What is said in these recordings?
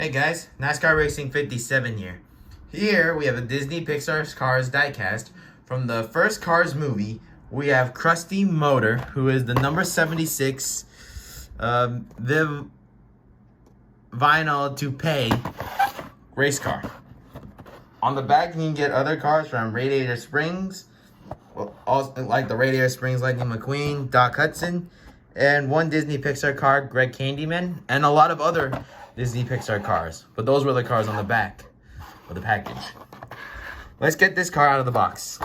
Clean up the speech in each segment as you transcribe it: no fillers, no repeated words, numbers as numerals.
Hey guys, NASCAR Racing 57 here. Here we have a Disney Pixar Cars diecast. From the first Cars movie, we have Crusty Motor, who is the number 76 Viv Vinyl Toupee race car. On the back, you can get other cars from Radiator Springs, also like the Radiator Springs Lightning McQueen, Doc Hudson, and one Disney Pixar car, Greg Candyman, and a lot of other Disney Pixar cars. But those were the cars on the back of the package. Let's get this car out of the box.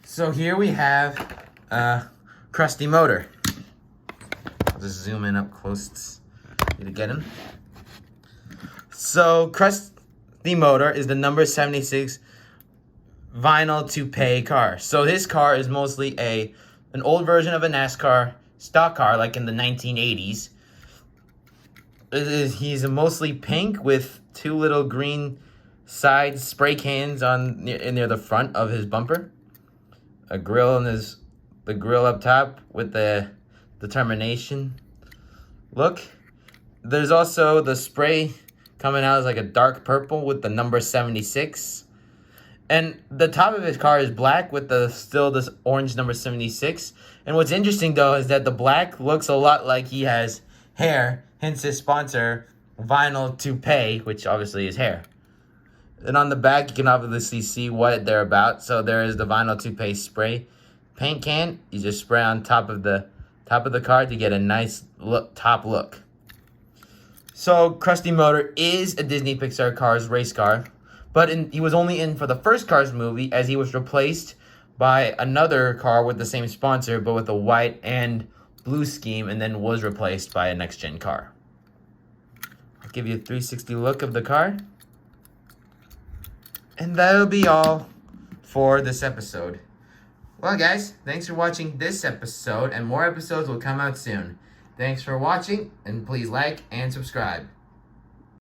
So here we have Crusty Motor. I'll just zoom in up close to get him. So Crusty Motor is the number 76 vinyl toupee car. So his car is mostly an old version of a NASCAR stock car, like in the 1980s. He's mostly pink with two little green side spray cans near the front of his bumper. A grill the grill up top with the determination look. There's also the spray coming out as like a dark purple with the number 76. And the top of his car is black with still this orange number 76. And what's interesting though is that the black looks a lot like he has hair, hence his sponsor, Vinyl Toupee, which obviously is hair. And on the back, you can obviously see what they're about. So there is the Vinyl Toupee spray paint can. You just spray on top of the car to get a nice top look. So Crusty Motor is a Disney Pixar Cars race car. But he was only in for the first Cars movie, as he was replaced by another car with the same sponsor, but with a white and blue scheme, and then was replaced by a next-gen car. I'll give you a 360 look of the car. And that'll be all for this episode. Well, guys, thanks for watching this episode, and more episodes will come out soon. Thanks for watching, and please like and subscribe.